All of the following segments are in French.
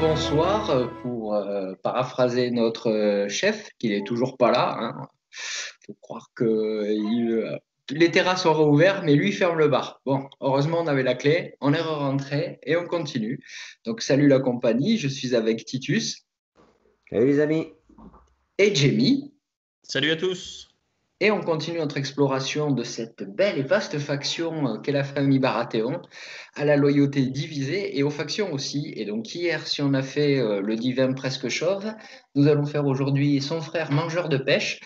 bonsoir pour paraphraser notre chef, qui n'est toujours pas là. Hein. Faut croire que les terrasses sont rouvertes, mais lui ferme le bar. Bon, heureusement, on avait la clé, on est rentré et on continue. Donc, salut la compagnie, je suis avec Titus Salut les amis. et Jamie. Salut à tous. Et on continue notre exploration de cette belle et vaste faction qu'est la famille Baratheon, à la loyauté divisée et aux factions aussi. Et donc hier, si on a fait le divin presque chauve, nous allons faire aujourd'hui son frère mangeur de pêche,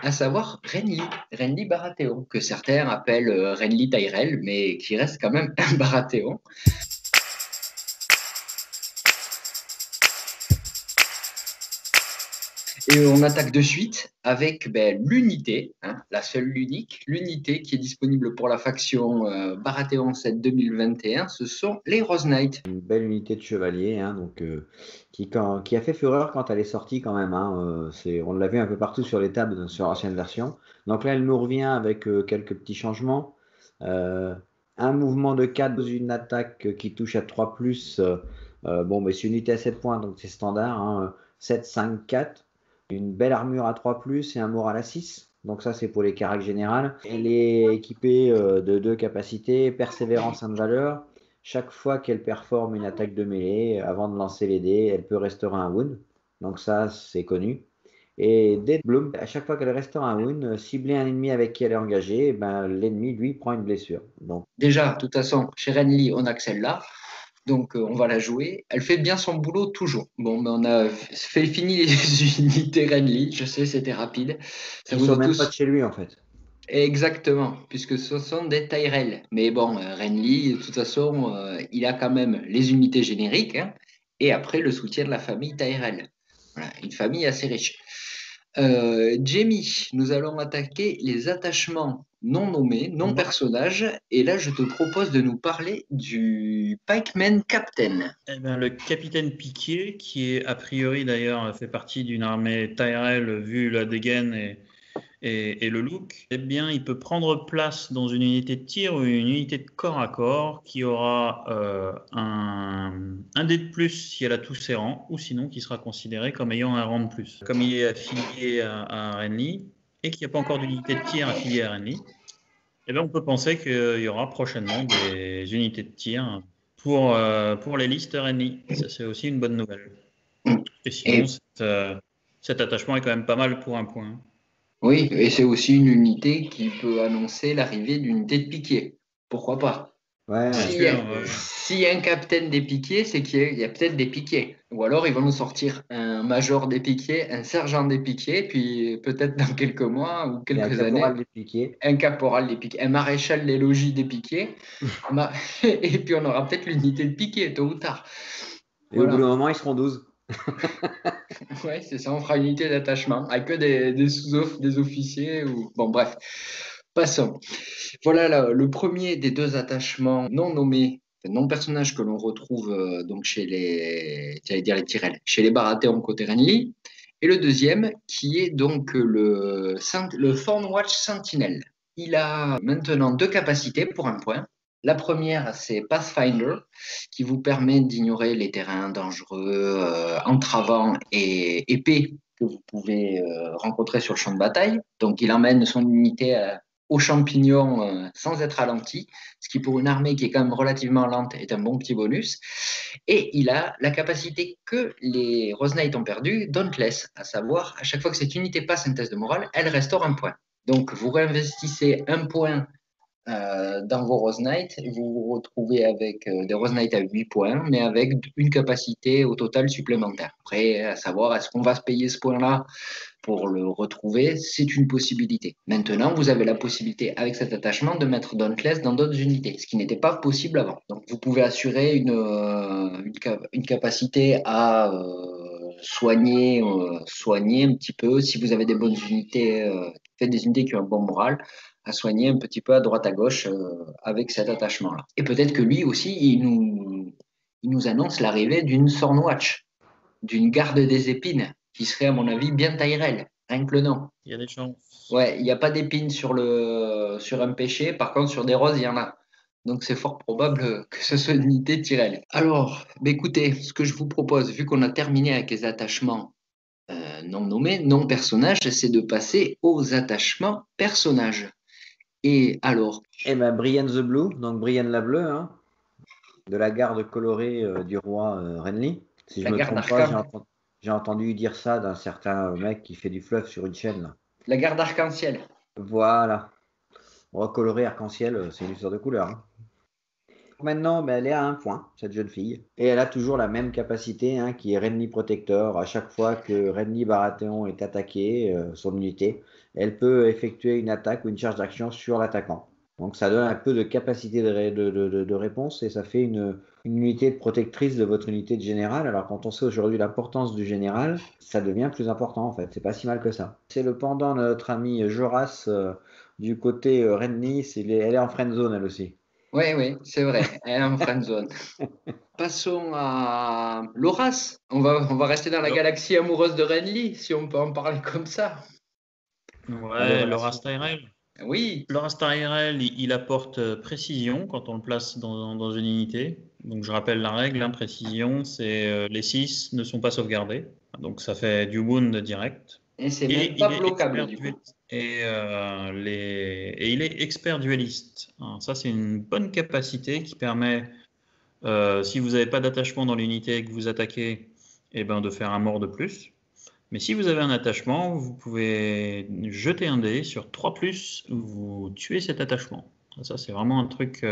à savoir Renly Baratheon, que certains appellent Renly Tyrell, mais qui reste quand même un Baratheon. Et on attaque de suite avec l'unité, hein, la seule, l'unique, l'unité qui est disponible pour la faction Baratheon 7 2021, ce sont les Rose Knights. Une belle unité de chevalier, hein, donc, qui a fait fureur quand elle est sortie quand même. Hein, on l'a vu un peu partout sur les tables sur l'ancienne version. Donc là, elle nous revient avec quelques petits changements. Un mouvement de 4 dans une attaque qui touche à 3+. Bon, mais c'est une unité à 7 points, donc c'est standard. Hein, 7, 5, 4. Une belle armure à 3+, et un moral à 6. Donc ça, c'est pour les caracs générales. Elle est équipée de 2 capacités, persévérance 1 de valeur. Chaque fois qu'elle performe une attaque de mêlée, avant de lancer les dés, elle peut restaurer un wound. Donc ça, c'est connu. Et Dead Bloom, à chaque fois qu'elle restaure un wound, cibler un ennemi avec qui elle est engagée, l'ennemi, lui, prend une blessure. Donc, déjà, de toute façon, chez Renly, on a que celle-là. Donc, on va la jouer. Elle fait bien son boulot toujours. Bon, mais on a fait fini les unités Renly. Je sais, c'était rapide. Ça ils vous sont a même pas tous. de chez lui, en fait. Exactement, puisque ce sont des Tyrell. Mais bon, Renly, de toute façon, il a quand même les unités génériques, hein, et après le soutien de la famille Tyrell. Voilà, une famille assez riche. Jamie, nous allons attaquer les attachements non nommés, non personnages, et là je te propose de nous parler du Pikeman Captain. Eh bien, le capitaine Piquet, qui est a priori d'ailleurs fait partie d'une armée Tyrell vu la dégaine et le look, eh bien, il peut prendre place dans une unité de tir ou une unité de corps à corps qui aura un dé de plus si elle a tous ses rangs, ou sinon qui sera considéré comme ayant un rang de plus. Comme il est affilié à Renly et qu'il n'y a pas encore d'unité de tir affiliée à Renly, eh bien, on peut penser qu'il y aura prochainement des unités de tir pour les listes Renly. Ça, c'est aussi une bonne nouvelle. Et sinon, Et cet attachement est quand même pas mal pour un point. oui, et c'est aussi une unité qui peut annoncer l'arrivée d'une unité de piquier. Pourquoi pas? Ouais, Bien S'il y sûr. a, s'il y a un capitaine des piquiers, c'est qu'il y a peut-être des piquiers. Ou alors ils vont nous sortir un major des piquiers, un sergent des piquiers, puis peut-être dans quelques mois ou et un quelques années, caporal dépliqué. un caporal des piquiers, un maréchal des logis des piquiers. Et puis on aura peut-être l'unité de piquier, tôt ou tard. Et au bout d'un Voilà. moment, ils seront 12. Ouais, c'est ça, on fera une unité d'attachement avec que des des officiers ou. Bon, bref, passons. Voilà le premier des deux attachements non nommés, enfin, non personnages que l'on retrouve donc chez j'allais dire les Tyrell, chez les Baratheon côté Renly. Et le deuxième qui est donc le Thornwatch Sentinel. Il a maintenant deux capacités pour un point. La première, c'est Pathfinder, qui vous permet d'ignorer les terrains dangereux, entravants et épais que vous pouvez rencontrer sur le champ de bataille. Donc, il emmène son unité aux champignons sans être ralenti, ce qui pour une armée qui est quand même relativement lente est un bon petit bonus. Et il a la capacité que les Rose Knights ont perdu, Dauntless, à savoir, à chaque fois que cette unité passe un test de morale, elle restaure un point. Donc, vous réinvestissez un point dans vos Rose Knights, vous vous retrouvez avec des Rose Knights à 8 points, mais avec une capacité au total supplémentaire. Après, à savoir, est-ce qu'on va se payer ce point-là pour le retrouver? C'est une possibilité. Maintenant, vous avez la possibilité, avec cet attachement, de mettre Dauntless dans d'autres unités, ce qui n'était pas possible avant. Donc, vous pouvez assurer une capacité à soigner un petit peu, si vous avez des bonnes unités, faites des unités qui ont un bon moral, à soigner un petit peu à droite à gauche avec cet attachement-là. Et peut-être que lui aussi, il nous annonce l'arrivée d'une Thornwatch, d'une garde des épines, qui serait à mon avis bien Tyrell, rien que le nom. Il y a des chances. Ouais, il n'y a pas d'épines sur un péché, par contre sur des roses, il y en a. Donc c'est fort probable que ce soit une unité Tyrell. Alors, écoutez, ce que je vous propose, vu qu'on a terminé avec les attachements non nommés, non personnages, c'est de passer aux attachements personnages. Et alors, Eh ben, Brienne the Blue, donc Brienne la Bleue, hein, de la garde colorée du roi Renly. Si je la me garde trompe pas, arc j'ai entendu dire ça d'un certain mec qui fait du fluff sur une chaîne, là. la garde arc-en-ciel. Voilà. Roi coloré arc-en-ciel, c'est une histoire de couleur, hein. Maintenant, ben, elle est à un point, cette jeune fille. Et elle a toujours la même capacité, hein, qui est Renly Protector. À chaque fois que Renly Baratheon est attaqué, son unité, elle peut effectuer une attaque ou une charge d'action sur l'attaquant. Donc ça donne un peu de capacité de réponse et ça fait une unité de protectrice de votre unité de général. Alors quand on sait aujourd'hui l'importance du général, ça devient plus important en fait. C'est pas si mal que ça. C'est le pendant de notre ami Joras du côté Renly. Elle est en friend zone elle aussi. Oui, oui, c'est vrai, elle est en friend zone. Passons à Loras. On va rester dans la galaxie amoureuse de Renly, si on peut en parler comme ça. Ouais, Loras Tyrell. Oui, Loras Tyrell, il apporte précision quand on le place dans une unité. Donc je rappelle la règle, hein, précision, c'est les 6 ne sont pas sauvegardés. Donc ça fait du wound direct. et c'est Et même pas il est bloquable expert du coup. dueliste. Et il est expert dueliste. Alors, ça, c'est une bonne capacité qui permet, si vous n'avez pas d'attachement dans l'unité et que vous attaquez, eh ben, de faire un mort de plus. Mais si vous avez un attachement, vous pouvez jeter un dé sur 3+, vous tuez cet attachement. Ça, c'est vraiment un truc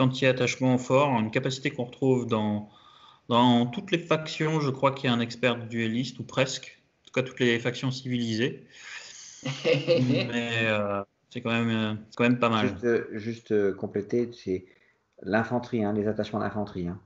anti-attachement fort, une capacité qu'on retrouve dans toutes les factions. Je crois qu'il y a un expert dueliste, ou presque. En tout cas, toutes les factions civilisées. Mais c'est quand même pas mal. Juste compléter, c'est l'infanterie, hein, les attachements d'infanterie, hein.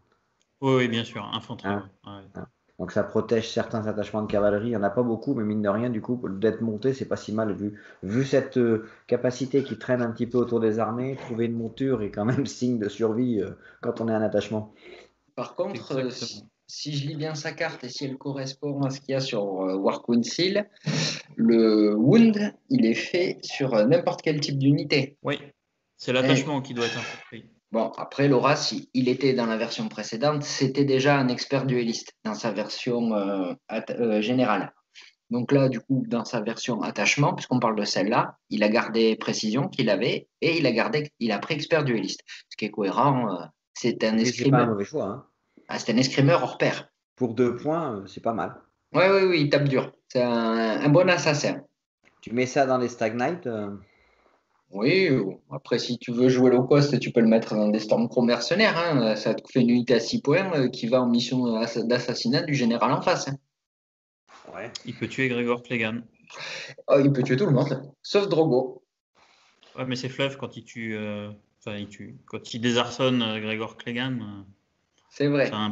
Oui, oui, bien sûr, infanterie. Hein, Ouais. Ouais. hein. Donc ça protège certains attachements de cavalerie. Il n'y en a pas beaucoup, mais mine de rien, du coup, d'être monté, c'est pas si mal vu cette capacité qui traîne un petit peu autour des armées. Trouver une monture est quand même signe de survie quand on est un attachement. Par contre, Exactement. si je lis bien sa carte et si elle correspond à ce qu'il y a sur War Council, le wound, il est fait sur n'importe quel type d'unité. Oui, c'est Et, l'attachement qui doit être infanterie. bon, après, Loras, il était dans la version précédente, c'était déjà un expert dueliste dans sa version générale. Donc là, du coup, dans sa version attachement, puisqu'on parle de celle-là, il a gardé précision qu'il avait et il a pris expert dueliste. Ce qui est cohérent, c'est un Oui, c'est pas un escrimeur. mauvais choix, hein. Ah, c'est un escrimeur hors pair. Pour 2 points, c'est pas mal. Oui, oui, oui, il tape dur. C'est un bon assassin. Tu mets ça dans les Stag Knights, Oui, après, si tu veux jouer low cost, tu peux le mettre dans des Stormcrow mercenaires, hein. Ça te fait une unité à 6 points qui va en mission d'assassinat du général en face, hein. ouais. Il peut tuer Gregor Clegane. Oh, il peut tuer tout le monde, sauf Drogo. Ouais, mais c'est Fluff quand il tue. Quand il désarçonne Gregor Clegane. C'est C'est vrai. un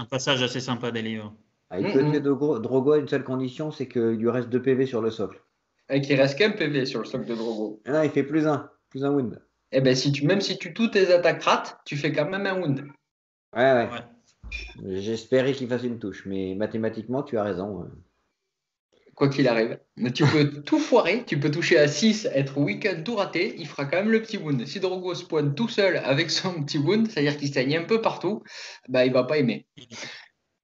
passage assez sympa des livres. Ah, il peut tuer Drogo à une seule condition, c'est qu'il lui reste 2 PV sur le socle. Et qu'il reste qu'un PV sur le socle de Drogo. Et là, il fait plus un wound. Eh ben, même si tu toutes tes attaques rates, tu fais quand même un wound. Ouais, ouais. Ouais. J'espérais qu'il fasse une touche, mais mathématiquement, tu as raison. Quoi qu'il arrive. Mais tu peux tout foirer, tu peux toucher à 6, être weak-end, tout raté, il fera quand même le petit wound. Si Drogo se pointe tout seul avec son petit wound, c'est-à-dire qu'il saigne un peu partout, bah, il va pas aimer.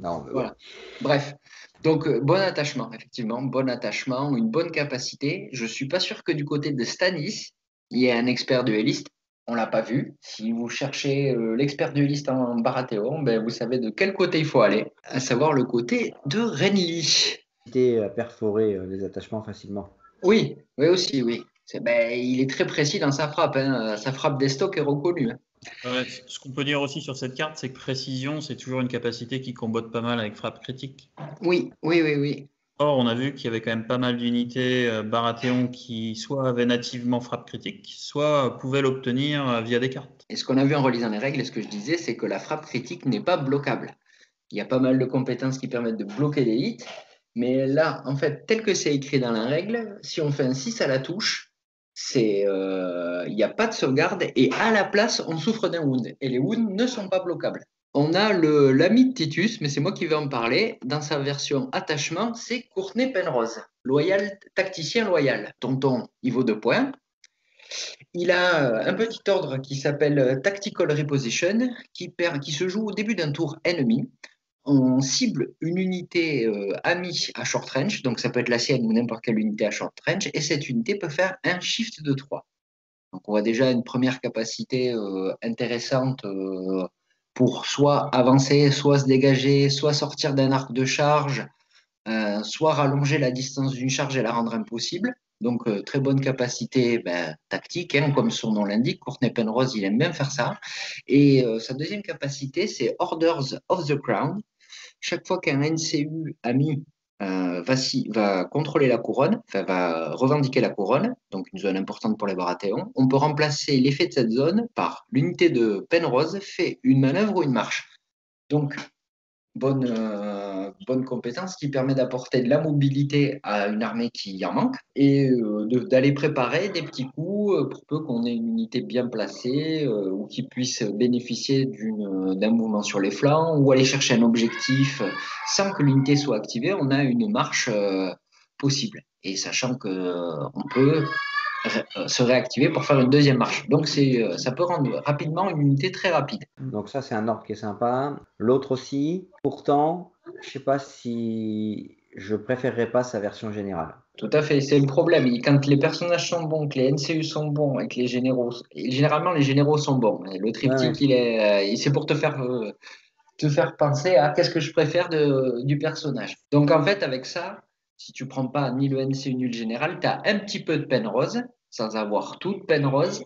Non, mais Voilà. bon. Bref. Donc, bon attachement, effectivement, bon attachement, une bonne capacité. Je suis pas sûr que du côté de Stannis, il y ait un expert dueliste. On l'a pas vu. Si vous cherchez l'expert dueliste en Baratheon, ben, vous savez de quel côté il faut aller, à savoir le côté de Renly. À perforer les attachements facilement. Oui, oui aussi, oui. Il est très précis dans sa frappe, hein. Sa frappe des stocks est reconnue, hein. Ouais, ce qu'on peut dire aussi sur cette carte, c'est que précision, c'est toujours une capacité qui combotte pas mal avec frappe critique. Oui, oui, oui, oui. Or, on a vu qu'il y avait quand même pas mal d'unités Baratheon qui soit avaient nativement frappe critique, soit pouvaient l'obtenir via des cartes. Et ce qu'on a vu en relisant les règles, et ce que je disais, c'est que la frappe critique n'est pas bloquable. Il y a pas mal de compétences qui permettent de bloquer les hits, mais là, en fait, tel que c'est écrit dans la règle, si on fait un 6 à la touche, il n'y a pas de sauvegarde et à la place, on souffre d'un wound. Et les wounds ne sont pas bloquables. On a l'ami de Titus, mais c'est moi qui vais en parler. Dans sa version attachement, c'est Courtney Penrose, loyal, tacticien loyal. Tonton, il vaut 2 points. Il a un petit ordre qui s'appelle Tactical Reposition, qui se joue au début d'un tour ennemi. On cible une unité amie à short range, donc ça peut être la sienne ou n'importe quelle unité à short range, et cette unité peut faire un shift de 3. Donc on voit déjà une première capacité intéressante pour soit avancer, soit se dégager, soit sortir d'un arc de charge, soit rallonger la distance d'une charge et la rendre impossible. Donc très bonne capacité tactique, hein, comme son nom l'indique. Courtney Penrose, il aime bien faire ça. Et sa deuxième capacité, c'est Orders of the Crown. Chaque fois qu'un NCU ami va contrôler la couronne, enfin va revendiquer la couronne, donc une zone importante pour les Baratheons, on peut remplacer l'effet de cette zone par l'unité de Penrose fait une manœuvre ou une marche. Donc bonne compétence qui permet d'apporter de la mobilité à une armée qui en manque et d'aller préparer des petits coups pour peu qu'on ait une unité bien placée ou qui puisse bénéficier d'un mouvement sur les flancs ou aller chercher un objectif sans que l'unité soit activée. On a une marche possible et sachant qu'on peut se réactiver pour faire une deuxième marche. Donc ça peut rendre rapidement une unité très rapide. Donc ça, c'est un ordre qui est sympa. L'autre aussi, pourtant, je sais pas si je préférerais pas sa version générale. Tout à fait, c'est le problème. Quand les personnages sont bons, que les NCU sont bons et que les généraux, et généralement les généraux sont bons. Et le triptyque, c'est pour te faire penser à qu'est-ce que je préfère du personnage. Donc en fait, avec ça, si tu prends pas ni le NCU ni le général, tu as un petit peu de Penrose, sans avoir toute Penrose,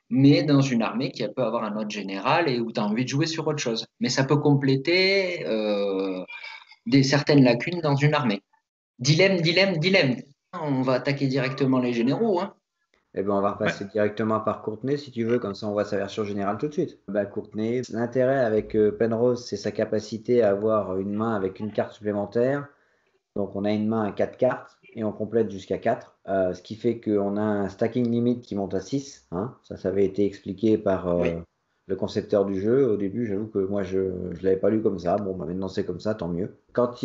mais dans une armée qui peut avoir un autre général et où tu as envie de jouer sur autre chose. Mais ça peut compléter certaines lacunes dans une armée. Dilemme. On va attaquer directement les généraux. Hein. Eh ben, on va repasser directement par Courtney si tu veux, comme ça on voit sa version générale tout de suite. Courtney, l'intérêt avec Penrose, c'est sa capacité à avoir une main avec une carte supplémentaire. Donc on a une main à 4 cartes et on complète jusqu'à 4. Ce qui fait qu'on a un stacking limit qui monte à 6. Hein. Ça avait été expliqué par le concepteur du jeu. Au début, j'avoue que moi je ne l'avais pas lu comme ça. Bon, maintenant c'est comme ça, tant mieux. Quand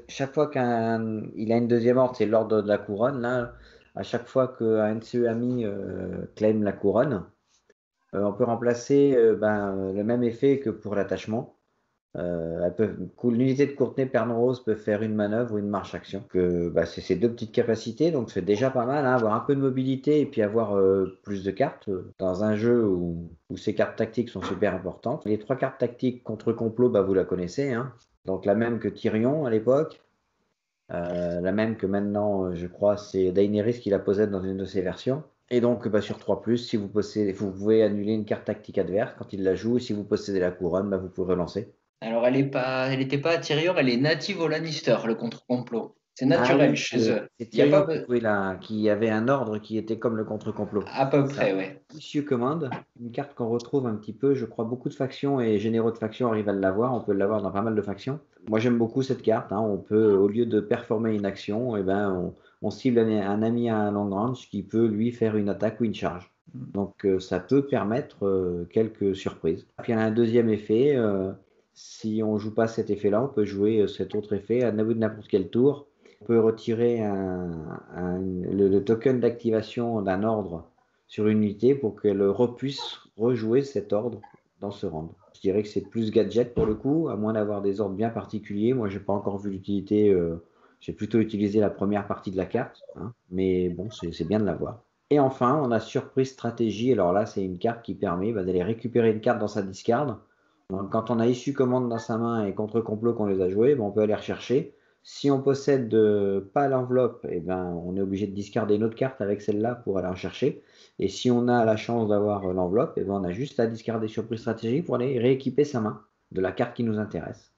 chaque fois qu'il a une deuxième ordre, c'est l'ordre de la couronne. Là, à chaque fois qu'un NCE ami claim la couronne, on peut remplacer le même effet que pour l'attachement. L'unité de Courtney Penrose peut faire une manœuvre ou une marche action. C'est ces deux petites capacités, donc c'est déjà pas mal, hein, avoir un peu de mobilité et puis avoir plus de cartes dans un jeu où ces cartes tactiques sont super importantes. Les 3 cartes tactiques contre complot, vous la connaissez, hein. Donc la même que Tyrion à l'époque, la même que maintenant, je crois, c'est Daenerys qui la possède dans une de ses versions. Et donc, sur 3+, si vous pouvez annuler une carte tactique adverse quand il la joue, et si vous possédez la couronne, vous pouvez relancer. Alors, elle n'était pas à Tyrion, elle est native au Lannister, le contre-complot. C'est naturel chez eux. C'est Tyrion qui avait un ordre qui était comme le contre-complot. À peu près, oui. Issue Command, une carte qu'on retrouve un petit peu, je crois, beaucoup de factions et généraux de factions arrivent à l'avoir. On peut l'avoir dans pas mal de factions. Moi, j'aime beaucoup cette carte. Hein. On peut, au lieu de performer une action, on cible un ami à un long range qui peut lui faire une attaque ou une charge. Donc, ça peut permettre quelques surprises. Puis, il y a un deuxième effet. Si on ne joue pas cet effet-là, on peut jouer cet autre effet à n'importe quel tour. On peut retirer le token d'activation d'un ordre sur une unité pour qu'elle puisse rejouer cet ordre dans ce round. Je dirais que c'est plus gadget pour le coup, à moins d'avoir des ordres bien particuliers. Moi, je n'ai pas encore vu l'utilité. J'ai plutôt utilisé la première partie de la carte, hein, mais bon, c'est bien de l'avoir. Et enfin, on a surprise stratégie. Alors là, c'est une carte qui permet d'aller récupérer une carte dans sa discard. Donc, quand on a issue commande dans sa main et contre-complot qu'on les a joués, on peut aller rechercher. Si on possède pas l'enveloppe, on est obligé de discarder une autre carte avec celle-là pour aller en chercher. Et si on a la chance d'avoir l'enveloppe, on a juste à discarder surprise stratégie pour aller rééquiper sa main de la carte qui nous intéresse.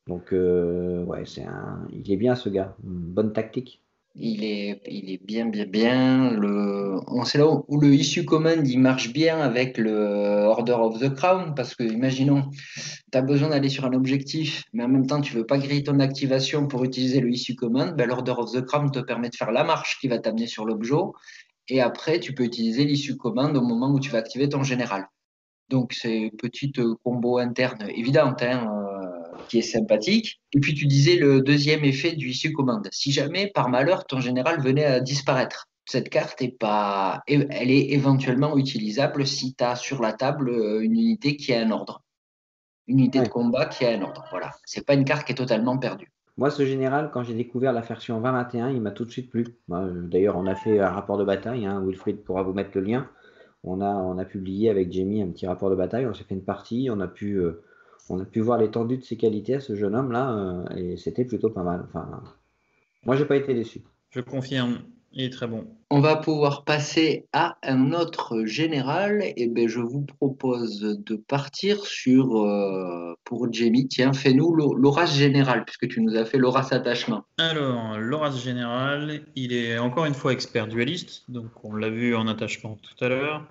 Donc, il est bien ce gars. Une bonne tactique. Il est bien. C'est là où le issue command il marche bien avec le Order of the Crown parce que, imaginons, tu as besoin d'aller sur un objectif, mais en même temps, tu veux pas griller ton activation pour utiliser le issue command. L'Order of the Crown te permet de faire la marche qui va t'amener sur l'objet et après, tu peux utiliser l'issue command au moment où tu vas activer ton général. Donc, c'est une petite combo interne évidente, hein, qui est sympathique. Et puis, tu disais le deuxième effet du issue command. Si jamais, par malheur, ton général venait à disparaître, cette carte elle est éventuellement utilisable si tu as sur la table une unité qui a un ordre. Une unité de Ouais. combat qui a un ordre. Voilà. C'est pas une carte qui est totalement perdue. Moi, ce général, quand j'ai découvert la version 2021, il m'a tout de suite plu. D'ailleurs, on a fait un rapport de bataille, hein, Wilfried pourra vous mettre le lien. On a publié avec Jamie un petit rapport de bataille, on s'est fait une partie, on a pu voir l'étendue de ses qualités à ce jeune homme-là, et c'était plutôt pas mal. Enfin, moi, j'ai pas été déçu. Je confirme, il est très bon. On va pouvoir passer à un autre général. Et ben, je vous propose de partir pour Jamie. Tiens, fais-nous l'Horace général, puisque tu nous as fait l'Horace attachement. Alors, l'Horace général, il est encore une fois expert dueliste, donc on l'a vu en attachement tout à l'heure,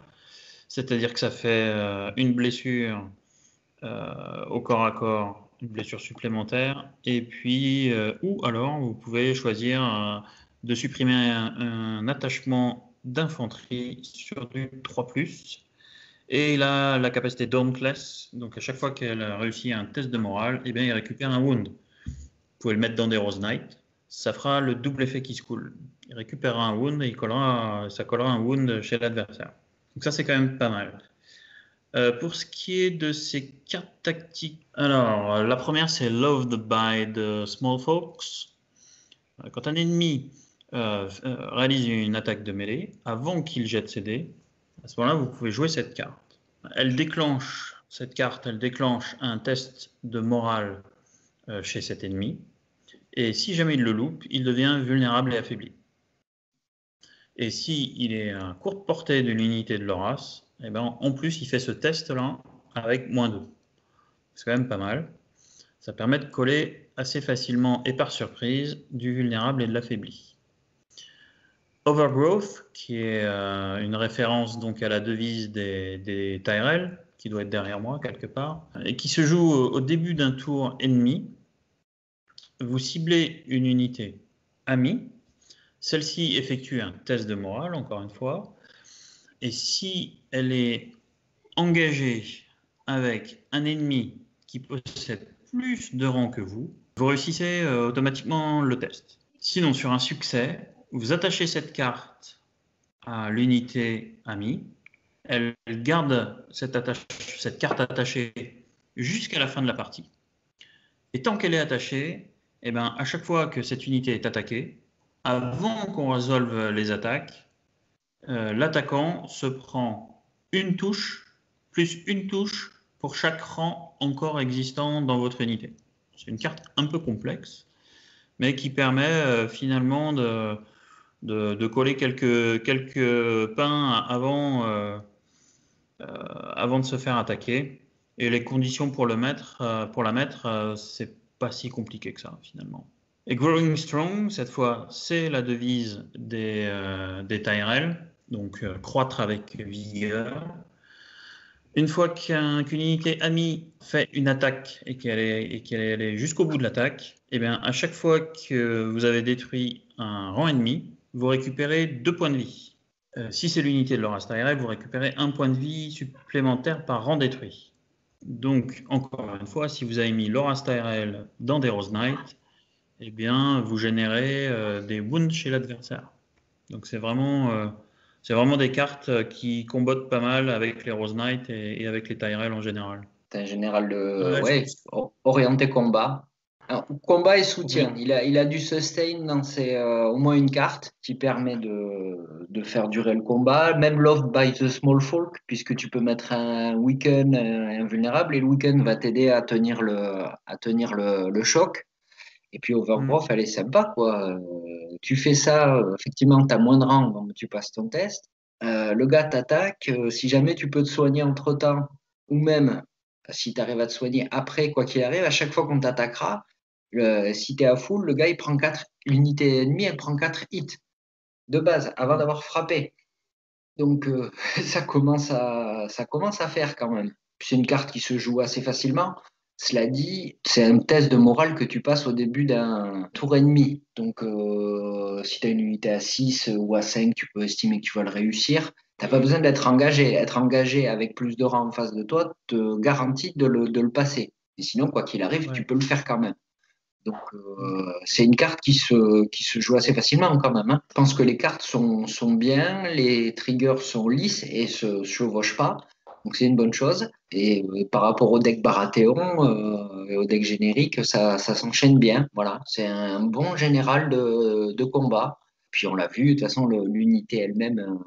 c'est-à-dire que ça fait une blessure au corps à corps, une blessure supplémentaire, et puis, ou alors vous pouvez choisir de supprimer un attachement d'infanterie sur du 3+, et il a la capacité Dauntless, donc à chaque fois qu'elle réussit un test de morale, eh bien, il récupère un wound. Vous pouvez le mettre dans des Rose Knight, ça fera le double effet qui se coule. Il récupérera un wound et ça collera un wound chez l'adversaire. Donc ça, c'est quand même pas mal. Pour ce qui est de ces cartes tactiques, alors la première c'est Loved by the Small Folks. Quand un ennemi réalise une attaque de mêlée, avant qu'il jette ses dés, à ce moment-là vous pouvez jouer cette carte. Cette carte déclenche un test de morale chez cet ennemi, et si jamais il le loupe, il devient vulnérable et affaibli. Et si il est à courte portée de l'unité de l'Horace, eh ben, en plus, il fait ce test-là avec -2. C'est quand même pas mal. Ça permet de coller assez facilement et par surprise du vulnérable et de l'affaibli. Overgrowth, qui est une référence donc à la devise des Tyrell, qui doit être derrière moi quelque part, et qui se joue au début d'un tour ennemi. Vous ciblez une unité amie. Celle-ci effectue un test de morale, encore une fois. Et si elle est engagée avec un ennemi qui possède plus de rangs que vous réussissez automatiquement le test. Sinon, sur un succès, vous attachez cette carte à l'unité amie. Elle garde cette carte attachée jusqu'à la fin de la partie. Et tant qu'elle est attachée, eh ben, à chaque fois que cette unité est attaquée, avant qu'on résolve les attaques, l'attaquant se prend une touche, plus une touche pour chaque rang encore existant dans votre unité. C'est une carte un peu complexe, mais qui permet finalement de coller quelques pains avant de se faire attaquer. Et les conditions pour la mettre, c'est pas si compliqué que ça finalement. Et Growing Strong, cette fois, c'est la devise des Tyrell, donc croître avec vigueur. Une fois qu'une unité amie fait une attaque et qu'elle est jusqu'au bout de l'attaque, eh bien, à chaque fois que vous avez détruit un rang ennemi, vous récupérez 2 points de vie. Si c'est l'unité de l'Horace Tyrell, vous récupérez 1 point de vie supplémentaire par rang détruit. Donc, encore une fois, si vous avez mis l'Horace Tyrell dans des Rose Knight, eh bien, vous générez des wounds chez l'adversaire. Donc, c'est vraiment des cartes qui combattent pas mal avec les Rose Knight et avec les Tyrell en général. C'est un général orienté combat. Alors, combat et soutien. Oui. Il a du sustain dans au moins une carte qui permet de faire durer le combat. Même Loved by the Small Folk, puisque tu peux mettre un weaken invulnérable et le weaken va t'aider à tenir le choc. Et puis Overgrowth, elle est sympa, quoi. Tu fais ça, effectivement, tu as moins de rang, donc tu passes ton test. Le gars t'attaque. Si jamais tu peux te soigner entre-temps, ou même si tu arrives à te soigner après, quoi qu'il arrive, à chaque fois qu'on t'attaquera, si tu es à full, le gars, il prend 4, l'unité ennemie, elle prend 4 hits de base, avant d'avoir frappé. Donc, ça commence à faire quand même. C'est une carte qui se joue assez facilement. Cela dit, c'est un test de morale que tu passes au début d'un tour ennemi. Donc, si tu as une unité à 6 ou à 5, tu peux estimer que tu vas le réussir. Tu n'as pas besoin d'être engagé. Être engagé avec plus de rangs en face de toi te garantit de le passer. Et sinon, quoi qu'il arrive, tu peux le faire quand même. Donc, c'est une carte qui se joue assez facilement quand même, hein. Je pense que les cartes sont bien, les triggers sont lisses et se chevauchent pas. Donc, c'est une bonne chose. Et par rapport au deck Baratheon et au deck générique, ça s'enchaîne bien. Voilà, c'est un bon général de combat. Puis, on l'a vu, de toute façon, l'unité elle-même,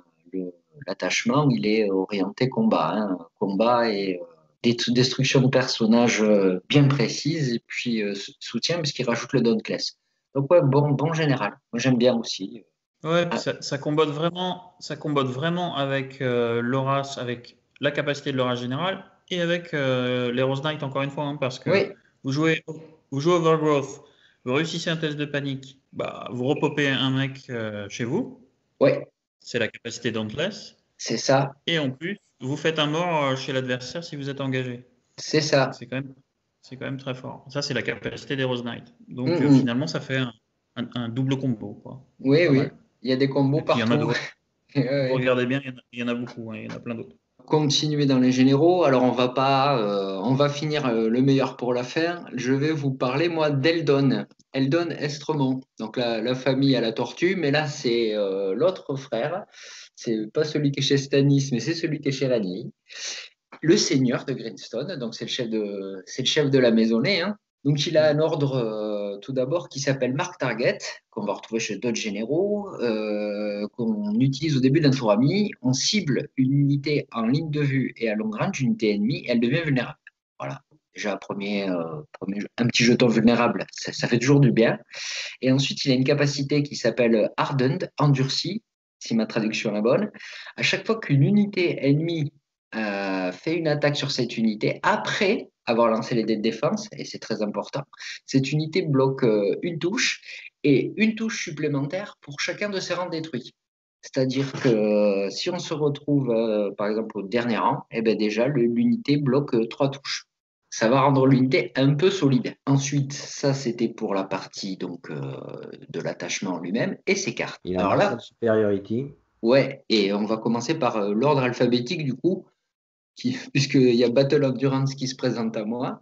l'attachement, il est orienté combat, hein. Combat et destruction de personnages bien précise et puis soutien parce qu'il rajoute le Dauntless. Donc ouais, bon général. Moi j'aime bien aussi. Ouais, puis Ah, ça combote vraiment avec l'Horace, avec la capacité de l'Horace général et avec l'Heroes Knight encore une fois, hein, parce que oui, vous jouez, vous jouez Overgrowth, vous réussissez un test de panique, bah, vous repopez un mec chez vous, oui, c'est la capacité Dauntless, c'est ça, et en plus, vous faites un mort chez l'adversaire si vous êtes engagé. c'est Donc ça. c'est quand même très fort. Ça, c'est la capacité d'Heroes Knight. Donc Mm. finalement, ça fait un double combo, quoi. Oui, Pas oui. mal. Il y a des combos Et puis il y en a partout. d'autres. Ouais, Si vous ouais. regardez bien, il y en a beaucoup, hein, il y en a plein d'autres. Continuer dans les généraux. Alors on va pas, on va finir le meilleur pour la fin. Je vais vous parler moi d'Eldon. Eldon Estremont. Donc la famille à la tortue, mais là c'est l'autre frère. C'est pas celui qui est chez Stannis, mais c'est celui qui est chez Rhaenys. Le seigneur de Greenstone, donc c'est le chef de la maisonnée, hein. Donc il a un ordre tout d'abord qui s'appelle Mark Target, qu'on va retrouver chez d'autres généraux, qu'on utilise au début d'un tour ami. On cible une unité en ligne de vue et à long range, une unité ennemie, et elle devient vulnérable. Voilà. Déjà, un petit jeton vulnérable, ça fait toujours du bien. Et ensuite, il a une capacité qui s'appelle Hardened, endurci, si ma traduction est bonne. À chaque fois qu'une unité ennemie fait une attaque sur cette unité, après avoir lancé les dés de défense, et c'est très important, cette unité bloque une touche et une touche supplémentaire pour chacun de ses rangs détruits. C'est-à-dire que si on se retrouve, par exemple, au dernier rang, eh ben déjà, l'unité bloque trois touches. Ça va rendre l'unité un peu solide. Ensuite, ça, c'était pour la partie donc, de l'attachement lui-même et ses cartes. Il a Alors Martial là, Superiority. ouais, et on va commencer par l'ordre alphabétique du coup, puisqu'il y a Battle of Durance qui se présente à moi.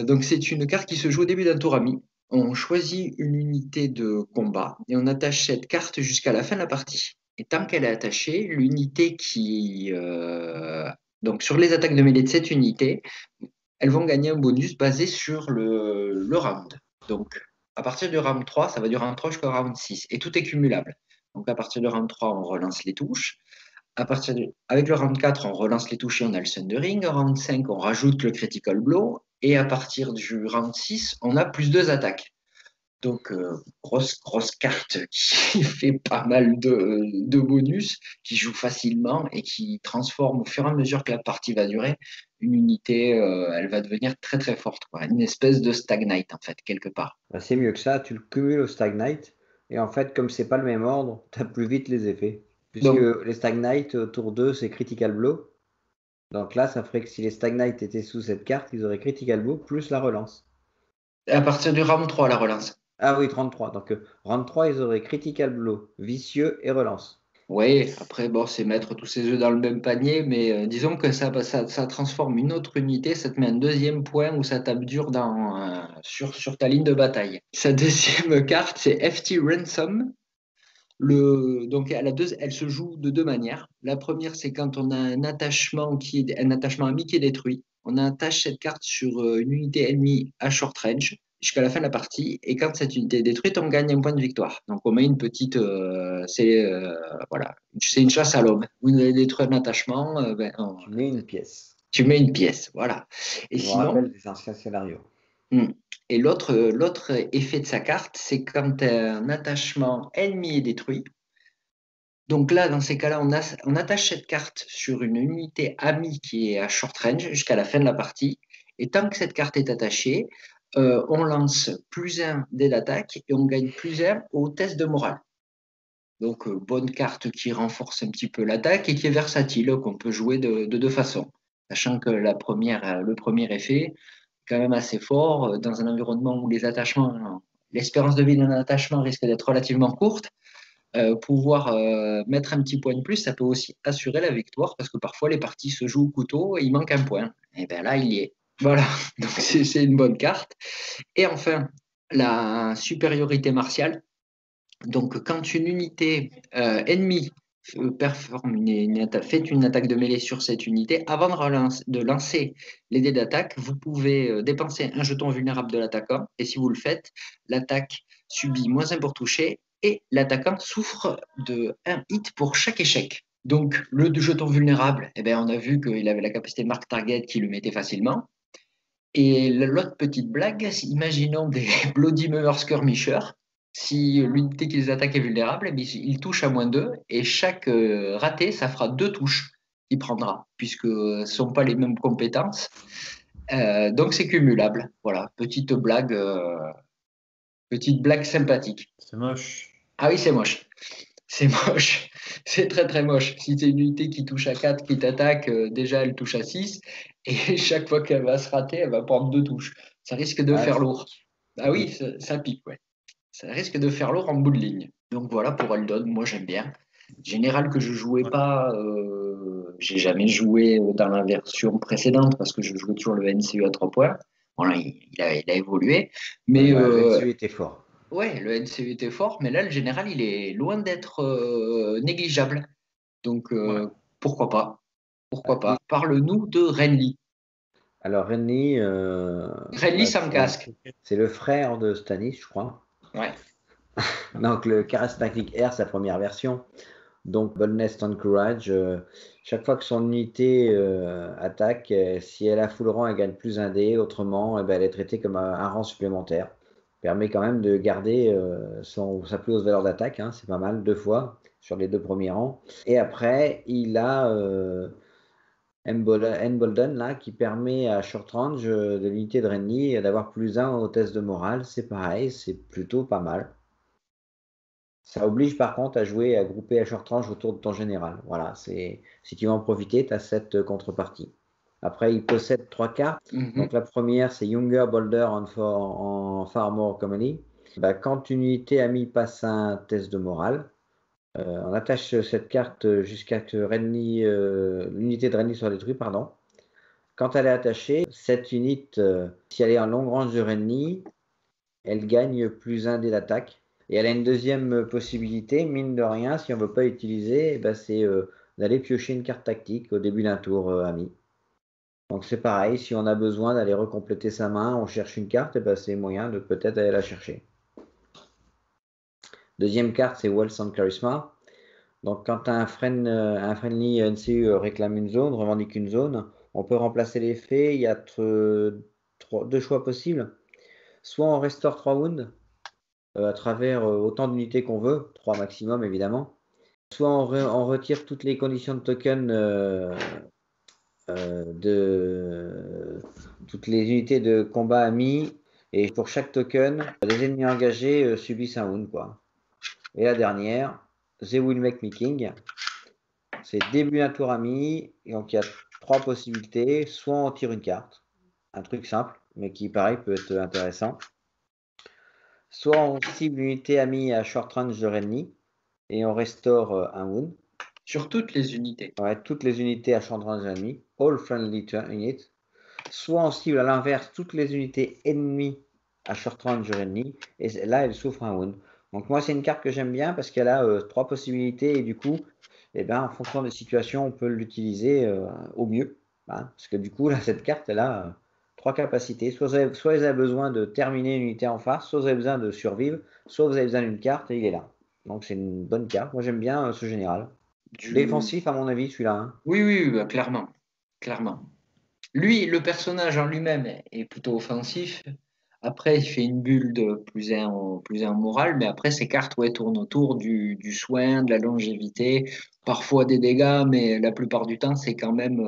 Donc c'est une carte qui se joue au début d'un tour ami. On choisit une unité de combat et on attache cette carte jusqu'à la fin de la partie. Et tant qu'elle est attachée, l'unité qui... donc sur les attaques de mêlée de cette unité, elles vont gagner un bonus basé sur le round. Donc à partir du round 3, ça va du round 3 jusqu'au round 6. Et tout est cumulable. Donc à partir du round 3, on relance les touches. Avec le round 4, on relance les touches et on a le Sundering. Au round 5, on rajoute le Critical Blow. Et à partir du round 6, on a plus 2 attaques. Donc, grosse carte qui fait pas mal de bonus, qui joue facilement et qui transforme au fur et à mesure que la partie va durer. Une unité, elle va devenir très très forte, quoi. Une espèce de Stagnite, en fait, quelque part. Bah, c'est mieux que ça, tu le cumules au Stagnite. Et en fait, comme c'est pas le même ordre, tu as plus vite les effets. Puisque Donc, les Stagnite, tour 2, c'est Critical Blow. Donc là, ça ferait que si les Stagnite étaient sous cette carte, ils auraient Critical Blow plus la relance. à partir du round 3, la relance. Ah oui, 33. Donc round 3, ils auraient Critical Blow, vicieux et relance. Oui, après, bon, c'est mettre tous ses œufs dans le même panier, mais disons que ça transforme une autre unité, ça te met un deuxième point où ça tape dur sur ta ligne de bataille. Sa deuxième carte, c'est FT Ransom. Donc, elle se joue de deux manières. La première, c'est quand on a un attachement ami qui est détruit. On attache cette carte sur une unité ennemie à short range jusqu'à la fin de la partie. Et quand cette unité est détruite, on gagne un point de victoire. Donc, on met une petite. Voilà, c'est une chasse à l'homme. Vous avez détruit un attachement, Tu mets une pièce. tu mets une pièce. Voilà. Et Ça me rappelle sinon. des anciens scénarios. Et l'autre effet de sa carte, c'est quand un attachement ennemi est détruit. Donc là, dans ces cas-là, on attache cette carte sur une unité amie qui est à short range jusqu'à la fin de la partie. Et tant que cette carte est attachée, on lance plus un dé d'attaque et on gagne plus un au test de morale. Donc, bonne carte qui renforce un petit peu l'attaque et qui est versatile, qu'on peut jouer de deux façons. Sachant que le premier effet est quand même assez fort dans un environnement où l'espérance de vie d'un attachement risque d'être relativement courte. Pouvoir mettre un petit point de plus, ça peut aussi assurer la victoire parce que parfois les parties se jouent au couteau et il manque un point. Et bien là, il y est. Voilà, donc c'est une bonne carte. Et enfin, la supériorité martiale. Donc, quand une unité ennemie fait une attaque de mêlée sur cette unité, avant de lancer les dés d'attaque, vous pouvez dépenser un jeton vulnérable de l'attaquant. Et si vous le faites, l'attaque subit -1 pour toucher et l'attaquant souffre de 1 hit pour chaque échec. Donc, le jeton vulnérable, eh bien, on a vu qu'il avait la capacité Mark Target qui le mettait facilement. Et l'autre petite blague, imaginons des Bloody Murder Skirmishers. Si l'unité qui les attaque est vulnérable, eh il touche à -2 et chaque raté, ça fera 2 touches qu'il prendra, puisque ce ne sont pas les mêmes compétences. Donc c'est cumulable. Voilà, petite blague sympathique. C'est moche. Ah oui, c'est moche. C'est moche. C'est très très moche. Si c'est une unité qui touche à 4, qui t'attaque, déjà elle touche à 6. Et chaque fois qu'elle va se rater, elle va prendre 2 touches. Ça risque de Ouais, faire ça lourd. pique. Ah oui, ça pique, ouais. Ça risque de faire lourd en bout de ligne. Donc voilà pour Eldon, moi j'aime bien. Général que je jouais Ouais. pas, j'ai jamais joué dans la version précédente parce que je jouais toujours le NCU à 3 points. Voilà, il a évolué. Mais Ouais, le NCU était fort. ouais, le NCU était fort, mais là le général il est loin d'être négligeable. Donc Ouais. pourquoi pas? Pourquoi Et pas? Parle-nous de Renly. alors Renly, Renly bah, sans casque. c'est le frère de Stannis, je crois. Ouais. Donc le charismatique R, sa première version. Donc Boldness and Courage, chaque fois que son unité attaque, si elle a full rang, elle gagne plus un dé. Autrement, eh ben, elle est traitée comme un rang supplémentaire. Permet quand même de garder sa plus haute valeur d'attaque, hein, c'est pas mal, 2 fois sur les 2 premiers rangs. Et après, il a Embolden là, qui permet à short range de l'unité de Renly d'avoir +1 au test de morale. C'est pareil, c'est plutôt pas mal. Ça oblige par contre à jouer, à grouper à short range autour de ton général. Voilà, si tu veux en profiter, tu as cette contrepartie. Après, il possède 3 cartes. Mhm. Donc la première, c'est Younger Bolder en Far More Comedy. Bah, quand une unité amie passe un test de morale, on attache cette carte jusqu'à que l'unité de Renly soit détruite, pardon. Quand elle est attachée, cette unité, si elle est en longue range de Renly, elle gagne +1 dé d'attaque. Et elle a une deuxième possibilité, mine de rien, si on ne veut pas utiliser, eh ben, c'est d'aller piocher une carte tactique au début d'un tour ami. Donc c'est pareil, si on a besoin d'aller recompléter sa main, on cherche une carte, et ben, c'est moyen de peut-être aller la chercher. Deuxième carte, c'est Wealth and Charisma. Donc quand un friendly NCU réclame une zone, revendique une zone, on peut remplacer l'effet. Il y a 2 choix possibles. Soit on restaure 3 wounds à travers autant d'unités qu'on veut, 3 maximum évidemment. Soit on retire toutes les conditions de token de toutes les unités de combat amis, et pour chaque token, les ennemis engagés subissent un wound, quoi. Et la dernière, They Will Make Me King. C'est début d'un tour ami, et donc il y a 3 possibilités. Soit on tire une carte, un truc simple, mais qui pareil peut être intéressant. Soit on cible une unité amie à short range de Renly, et on restaure un wound. Sur toutes les unités. Ouais, toutes les unités à short range ennemies, all friendly units. Soit on cible à l'inverse toutes les unités ennemies à short range enemy, et là elle souffre un wound. Donc moi c'est une carte que j'aime bien parce qu'elle a 3 possibilités, et du coup, eh ben, en fonction des situations, on peut l'utiliser au mieux. Hein, parce que du coup, là, cette carte, elle a 3 capacités. Soit vous avez besoin de terminer une unité en face, soit vous avez besoin de survivre, soit vous avez besoin d'une carte et il est là. Donc c'est une bonne carte. Moi j'aime bien ce général. Défensif à mon avis celui-là. Hein. Oui, oui, bah, clairement. Clairement. Lui, le personnage en lui-même est plutôt offensif. Après, il fait une bulle de plus un moral, mais après, ses cartes tournent autour du soin, de la longévité, parfois des dégâts, mais la plupart du temps, c'est quand même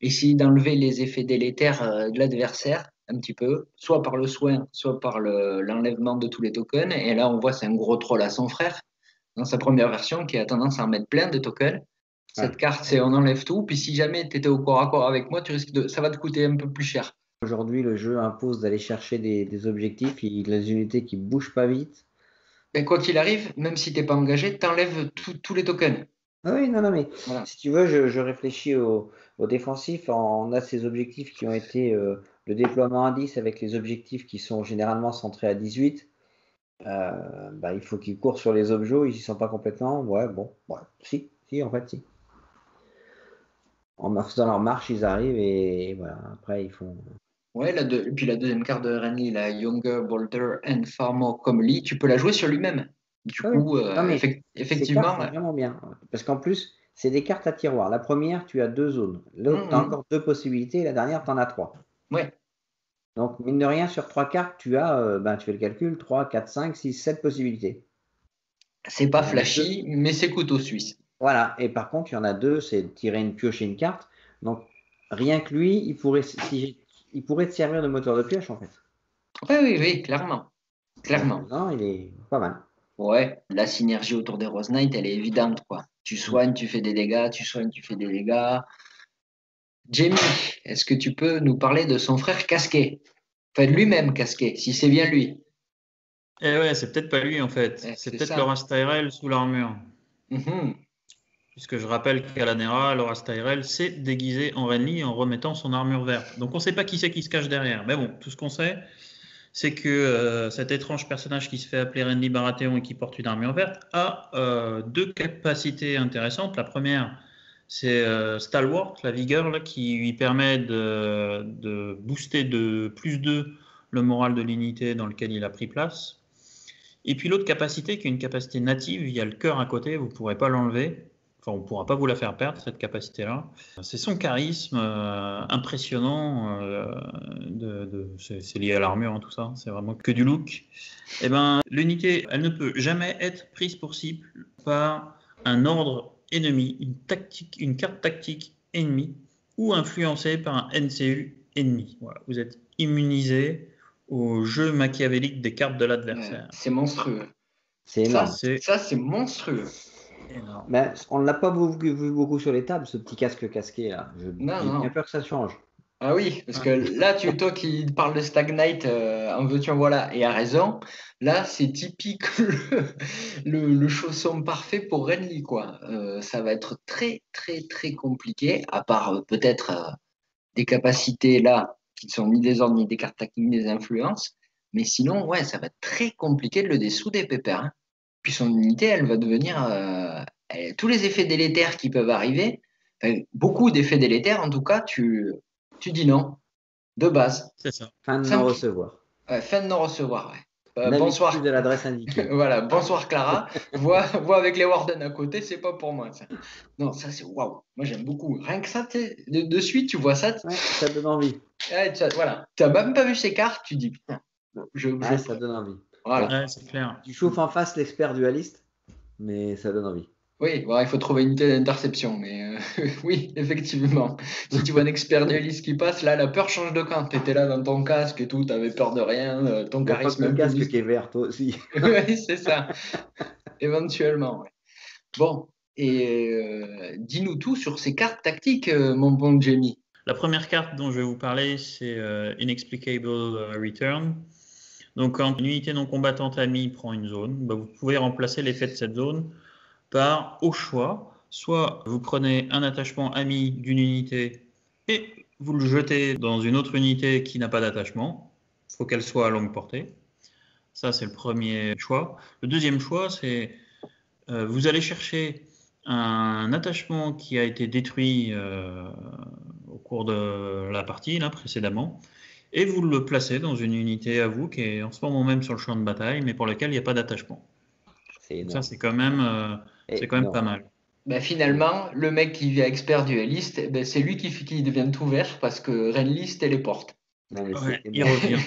essayer d'enlever les effets délétères de l'adversaire, un petit peu, soit par le soin, soit par l'enlèvement de tous les tokens. Et là, on voit, c'est un gros troll à son frère, dans sa première version, qui a tendance à en mettre plein de tokens. Ouais. Cette carte, c'est on enlève tout. Puis si jamais tu étais au corps à corps avec moi, ça va te coûter un peu plus cher. Aujourd'hui, le jeu impose d'aller chercher des objectifs, les unités qui bougent pas vite. Et quoi qu'il arrive, même si tu n'es pas engagé, tu enlèves tous les tokens. Ah oui, non, mais Voilà. si tu veux, je réfléchis au défensif. On a ces objectifs qui ont été le déploiement à 10 avec les objectifs qui sont généralement centrés à 18. Bah, il faut qu'ils courent sur les objets, ils y sont pas complètement. Ouais, bon, ouais, si, en fait, si. En faisant leur marche, ils arrivent et voilà. Après, ils font. Ouais, et puis la deuxième carte de Renly, la Younger, Bolter and Far More Comely, tu peux la jouer sur lui-même. Du Ah oui. coup, Non, mais ces cartes effectivement, sont vraiment bien. Parce qu'en plus, c'est des cartes à tiroir. La première, tu as 2 zones. L'autre, tu as mhm, encore 2 possibilités. Et la dernière, tu en as 3. ouais, Donc, mine de rien, sur 3 cartes, tu as, ben, tu fais le calcul, 3, 4, 5, 6, 7 possibilités. c'est pas Il y en a 2. flashy, mais c'est couteau suisse. Voilà. Et par contre, il y en a 2, c'est tirer une pioche et une carte. Donc, rien que lui, il pourrait te servir de moteur de pioche, en fait. Ouais, oui, oui, clairement. Donc, Clairement. non, il est pas mal. Ouais, la synergie autour des Rose Knight, elle est évidente, quoi. Tu Mm. soignes, tu fais des dégâts, tu soignes, tu fais des dégâts. Jamie, est-ce que tu peux nous parler de son frère casqué? Enfin, de lui-même casqué, si c'est bien lui. Et ouais, c'est peut-être pas lui en fait. C'est C'est peut-être ça. Loras Tyrell sous l'armure. Mhm. Puisque je rappelle qu'à l'Anera, Loras Tyrell s'est déguisé en Renly en remettant son armure verte. Donc on ne sait pas qui c'est qui se cache derrière. Mais bon, tout ce qu'on sait, c'est que cet étrange personnage qui se fait appeler Renly Baratheon et qui porte une armure verte a 2 capacités intéressantes. La première, c'est Stalwart, la vigueur, là, qui lui permet de booster de +2 le moral de l'unité dans lequel il a pris place. Et puis l'autre capacité, qui est une capacité native, il y a le cœur à côté, vous ne pourrez pas l'enlever. Enfin, on ne pourra pas vous la faire perdre, cette capacité-là. C'est son charisme impressionnant. C'est lié à l'armure, hein, tout ça. C'est vraiment que du look. Eh ben, l'unité, elle ne peut jamais être prise pour cible par un ordre ennemi, une carte tactique ennemie, ou influencée par un NCU ennemi. Voilà, vous êtes immunisé au jeu machiavélique des cartes de l'adversaire. C'est monstrueux. C'est énorme. Ça, c'est monstrueux. Énorme. Mais on ne l'a pas vu beaucoup sur les tables, ce petit casque casqué là. Non, J'ai bien non. peur que ça change. Ah oui, parce que là, toi qui parles de Stag Knight, en veux-tu, en voilà, et à raison, là, c'est typique le chausson parfait pour Renly, quoi. Ça va être très, très, très compliqué, à part peut-être des capacités là, qui ne sont ni des ordres, ni des cartes tactiques, ni des influences. Mais sinon, ouais, ça va être très compliqué de le dessouder, Pépère, hein. Puis son unité, elle va devenir tous les effets délétères qui peuvent arriver, enfin, beaucoup d'effets délétères en tout cas, tu dis non, de base. C'est ça. Fin de Simple. non-recevoir. Ouais, fin de non-recevoir. Ouais. N'habite plus Bonsoir. de l'adresse indiquée. Voilà, bonsoir Clara. vois avec les Warden à côté, c'est pas pour moi. Ça. Non, ça c'est waouh. Moi j'aime beaucoup. Rien que ça, de suite, tu vois ça. Ouais, ça donne envie. Ouais, voilà. Tu n'as même pas vu ces cartes, tu dis putain. Ouais, ça donne envie. Voilà. Ouais, c'est clair. Tu chauffes en face l'expert dualiste, mais ça donne envie. Oui, bon, il faut trouver une unité d'interception, mais oui, effectivement. Si tu vois un expert dueliste qui passe, là, la peur change de camp. Tu étais là dans ton casque et tout, tu avais peur de rien, ton Il n'y a pas charisme que un le peu casque plus. qui est vert, toi aussi. Oui, c'est ça. Éventuellement. Ouais. Bon, et dis-nous tout sur ces cartes tactiques, mon bon Jamie. La première carte dont je vais vous parler, c'est Inexplicable Return. Donc, quand une unité non combattante amie prend une zone, bah, vous pouvez remplacer l'effet de cette zone par, au choix, soit vous prenez un attachement ami d'une unité et vous le jetez dans une autre unité qui n'a pas d'attachement. Il faut qu'elle soit à longue portée. Ça, c'est le premier choix. Le deuxième choix, c'est vous allez chercher un attachement qui a été détruit au cours de la partie là, précédemment, et vous le placez dans une unité à vous qui est en ce moment même sur le champ de bataille, mais pour laquelle il n'y a pas d'attachement. C'est Donc énorme. ça, c'est quand même pas mal. Ben, finalement, le mec qui vient expert dueliste, ben, c'est lui qui devient tout vert parce que Renly se téléporte. Non, mais Ouais, c'est il énorme. revient.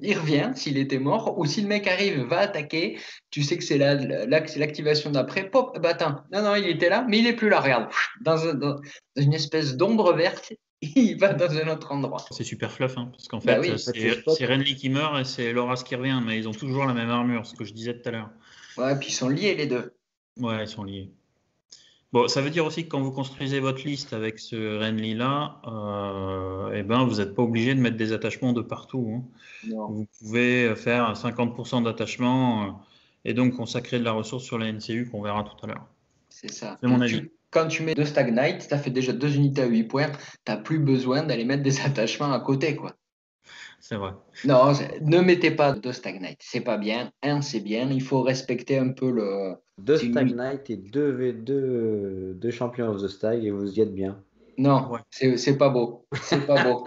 Il revient s'il était mort, ou si le mec arrive, va attaquer, tu sais que c'est c'est l'activation d'après, pop, bah attends, non, il était là, mais il est plus là, regarde, dans une espèce d'ombre verte, il va dans un autre endroit. C'est super fluff, hein, parce qu'en Bah fait, oui. c'est spot. c'est Renly qui meurt et c'est Loras qui revient, mais ils ont toujours la même armure, ce que je disais tout à l'heure. Ouais, puis ils sont liés les deux. Ouais, ils sont liés. Bon, ça veut dire aussi que quand vous construisez votre liste avec ce Renly-là, eh ben, vous n'êtes pas obligé de mettre des attachements de partout, hein. Non. Vous pouvez faire 50% d'attachement et donc consacrer de la ressource sur la NCU qu'on verra tout à l'heure. C'est ça. C'est mon avis. quand tu mets 2 Stag Knight, tu as fait déjà 2 unités à 8 points. Tu n'as plus besoin d'aller mettre des attachements à côté, quoi. C'est vrai. Non, ne mettez pas 2 Stag Knight. C'est pas bien. C'est bien. Il faut respecter un peu le. 2 c'est Stag une- Knight et 2 Champions of the Stag et vous y êtes bien. Non, Ouais. c'est pas beau. C'est pas beau.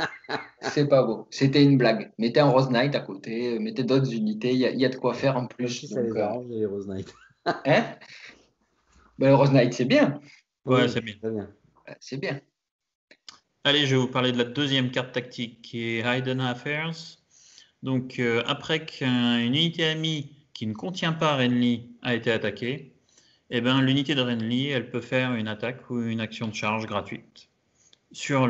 C'est pas beau. C'était une blague. Mettez un Rose Knight à côté. Mettez d'autres unités. Il y a de quoi faire en Comme plus. si ça Donc, les arrange, les Rose Knight. hein? Ben, le Rose Knight, c'est bien. Ouais, Oui, c'est bien. très bien. C'est bien. Allez, je vais vous parler de la deuxième carte tactique qui est Hidden Affairs. Donc, après qu'une unité amie qui ne contient pas Renly a été attaquée, eh ben, l'unité de Renly, elle peut faire une attaque ou une action de charge gratuite sur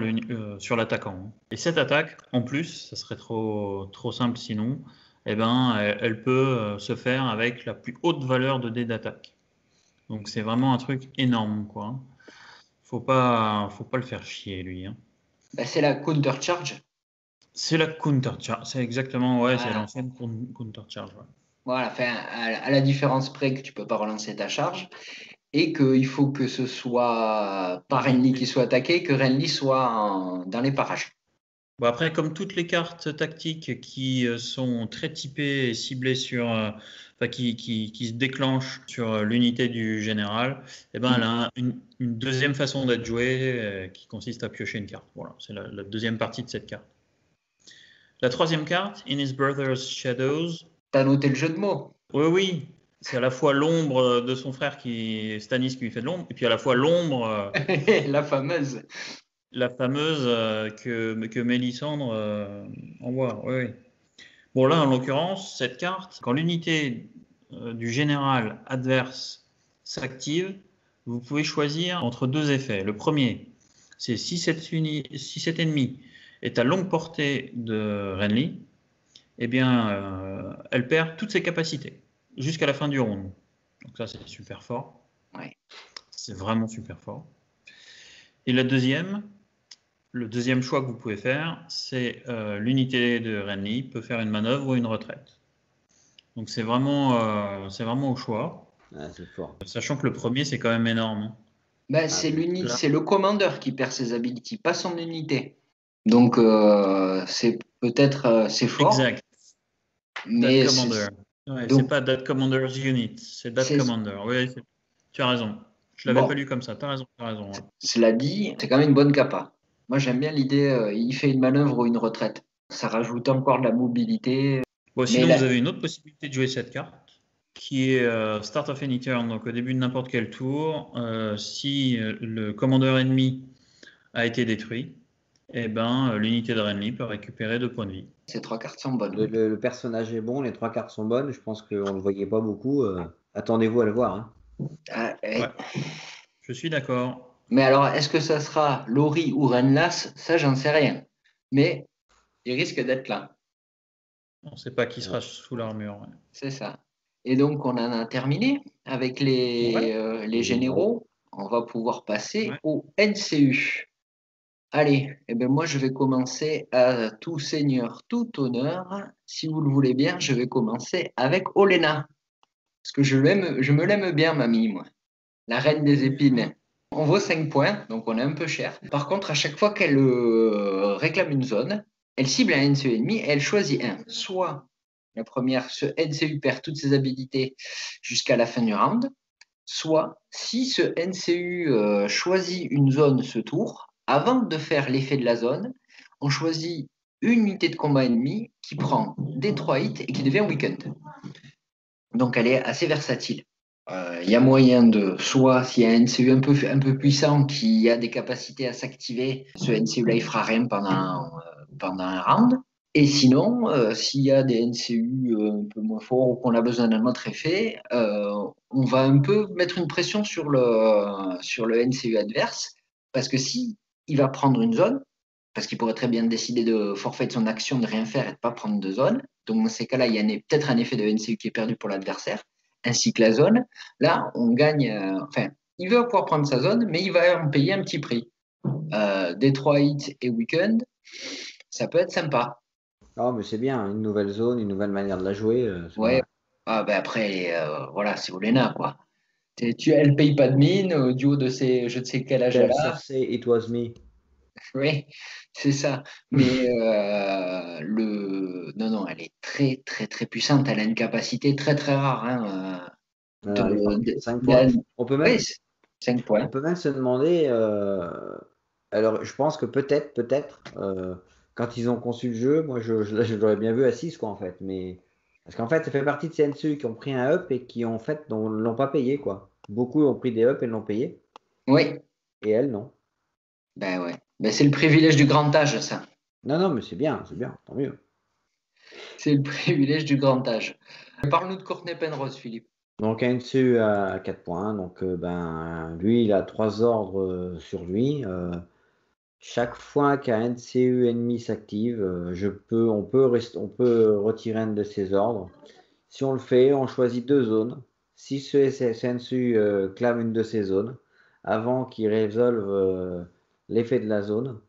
l'attaquant. Et cette attaque, en plus, ça serait trop simple sinon, eh ben, elle peut se faire avec la plus haute valeur de dés d'attaque. Donc c'est vraiment un truc énorme, quoi. Faut pas le faire chier, lui. Hein. Ben, c'est la counter charge. C'est la counter charge, c'est exactement, ouais, c'est Voilà. l'ancienne counter charge. Ouais. Voilà. Enfin, à la différence près que tu peux pas relancer ta charge et qu'il faut que ce soit pas Renly qui soit attaqué, que Renly soit dans les parages. Bon, après, comme toutes les cartes tactiques qui sont très typées et ciblées sur, enfin, qui se déclenchent sur l'unité du général, eh ben, elle a une deuxième façon d'être jouée qui consiste à piocher une carte. Voilà, c'est la deuxième partie de cette carte. La troisième carte, In His Brother's Shadows. T'as noté le jeu de mots. Oui, c'est à la fois l'ombre de son frère Stannis qui lui fait de l'ombre, et puis à la fois l'ombre, La fameuse. la fameuse que Mélisandre envoie. Oui, oui. Bon, là, en l'occurrence, cette carte, quand l'unité du général adverse s'active, vous pouvez choisir entre deux effets. Le premier, c'est si cet ennemi est à longue portée de Renly, eh bien, elle perd toutes ses capacités jusqu'à la fin du round. Donc ça, c'est super fort. Ouais. C'est vraiment super fort. Et le deuxième choix que vous pouvez faire, c'est l'unité de Renly peut faire une manœuvre ou une retraite. Donc c'est vraiment au choix. Ah, c'est fort. Sachant que le premier, c'est quand même énorme. Hein. Ben, c'est le commandeur qui perd ses abilities, pas son unité. Donc c'est peut-être c'est fort, Exact. mais That Commander. Ouais, donc c'est pas That Commander's Unit, c'est That Commander. Oui, tu as raison. Je l'avais pas lu comme ça. Tu as raison. Ouais. Cela dit, c'est quand même une bonne capa. Moi j'aime bien l'idée, il fait une manœuvre ou une retraite. Ça rajoute encore de la mobilité. Bon, Mais sinon, là, vous avez une autre possibilité de jouer cette carte, qui est Start of any turn, donc au début de n'importe quel tour, si le commandeur ennemi a été détruit, eh ben, l'unité de Renly peut récupérer 2 points de vie. ces 3 cartes sont bonnes. Le personnage est bon, les 3 cartes sont bonnes. Je pense qu'on ne le voyait pas beaucoup. Attendez-vous à le voir. Hein. Ouais, je suis d'accord. Mais alors, est-ce que ça sera Laurie ou Renlas? Ça, j'en sais rien. Mais il risque d'être là. On ne sait pas qui sera sous l'armure. Ouais. C'est ça. Et donc, on en a terminé avec les généraux. On va pouvoir passer au NCU. Allez, eh ben moi, je vais commencer à tout seigneur, tout honneur. Si vous le voulez bien, je vais commencer avec Olenna. Parce que je me l'aime bien, mamie, moi. La reine des épines. On vaut 5 points, donc on est un peu cher. Par contre, à chaque fois qu'elle réclame une zone, elle cible un NCU ennemi et elle choisit un. Soit la première, ce NCU perd toutes ses habilités jusqu'à la fin du round. Soit, si ce NCU choisit une zone ce tour, avant de faire l'effet de la zone, on choisit une unité de combat ennemi qui prend des 3 hits et qui devient weakened. Donc elle est assez versatile. Il y a moyen de, soit s'il y a un NCU un peu puissant qui a des capacités à s'activer, ce NCU-là, il fera rien pendant un round. Et sinon, s'il y a des NCU un peu moins forts ou qu'on a besoin d'un autre effet, on va un peu mettre une pression sur le NCU adverse, parce que si il va prendre une zone, parce qu'il pourrait très bien décider de forfait de son action, de rien faire et de ne pas prendre de zone, donc dans ces cas-là, il y a peut-être un effet de NCU qui est perdu pour l'adversaire, ainsi que la zone. Là, on gagne, il va pouvoir prendre sa zone, mais il va en payer un petit prix. Detroit et Weekend, ça peut être sympa. Oh, mais c'est bien, une nouvelle zone, une nouvelle manière de la jouer. Ouais. Ah, ben après, voilà, c'est Olenna, quoi. Elle paye pas de mine du haut de ses, je ne sais quel âge elle Tell a. Cersei, it was me. Oui, c'est ça. Mais non, non, elle est très, très, très puissante. Elle a une capacité très, très rare. Hein, Alors, elle est forte. 5 points. d'a- Oui, Oui, 5 points. on peut même se demander. Alors, je pense que peut-être, quand ils ont conçu le jeu, moi, je l'aurais bien vu à 6 quoi, en fait. Mais parce qu'en fait, ça fait partie de CNCU qui ont pris un up et qui, en fait, ne l'ont pas payé, quoi. Beaucoup ont pris des ups et l'ont payé, Oui, et elle, non. ben ouais. Ben, c'est le privilège du grand âge, ça. Non, non, mais c'est bien, tant mieux. C'est le privilège du grand âge. Parle-nous de Courtney Penrose, Philippe. Donc, Heinze à 4 points. Donc, ben, lui, il a 3 ordres sur lui. Chaque fois qu'un NCU ennemi s'active, on peut retirer un de ses ordres. Si on le fait, on choisit 2 zones. Si ce NCU clame une de ces zones, avant qu'il résolve l'effet de la zone,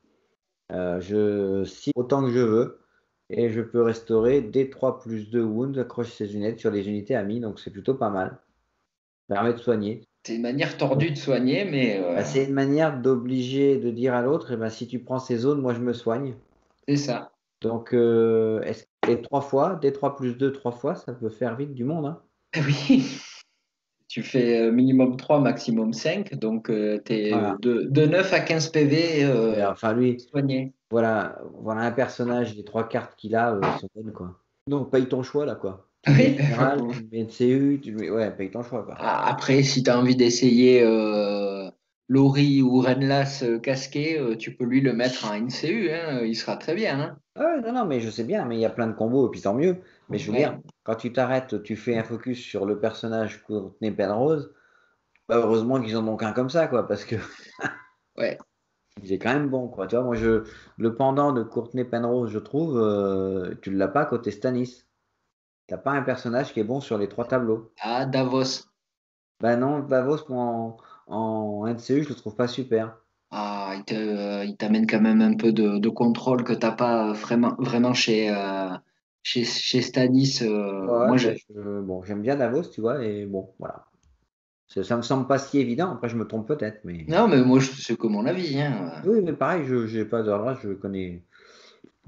je cible autant que je veux et je peux restaurer D3 plus 2 wounds accroché ses lunettes sur les unités amies, donc c'est plutôt pas mal. Ça permet de soigner. C'est une manière tordue de soigner, mais Bah, c'est une manière d'obliger, de dire à l'autre, eh ben, si tu prends ces zones, moi je me soigne. c'est ça. Donc, est-ce que les 3 fois, D3 plus 2, 3 fois, ça peut faire vite du monde, hein. Oui, tu fais minimum 3, maximum 5. Donc, tu es Voilà. de 9 à 15 PV Et, enfin, lui, soignés. voilà un personnage, les 3 cartes qu'il a sont bonnes, quoi. Donc, paye ton choix, là, quoi. Tu mets Oui, général, tu mets NCU, ouais, paye ton choix, quoi. après, si tu as envie d'essayer Lori ou Renlas casqué, tu peux lui le mettre en NCU, hein, il sera très bien. Hein. Ah ouais, non, non, mais je sais bien, mais il y a plein de combos, et puis tant mieux. Mais je veux Ouais, dire, quand tu t'arrêtes, tu fais un focus sur le personnage Courtney Penrose, bah, heureusement qu'ils en ont qu'un comme ça, quoi, parce que ouais. il est quand même bon, quoi. Tu vois, le pendant de Courtney Penrose, je trouve, tu l'as pas côté Stannis. T'as pas un personnage qui est bon sur les 3 tableaux. Ah, Davos. Ben non, Davos en NCU, je le trouve pas super. Ah, il t'amène quand même un peu de contrôle que t'as pas vraiment, vraiment chez Stanis. Ouais, Moi, ben bon, j'aime bien Davos, tu vois, et bon, voilà. Ça me semble pas si évident, après je me trompe peut-être, mais. non, mais moi, c'est que mon avis. Hein. Oui, mais pareil, je j'ai pas de là, je connais.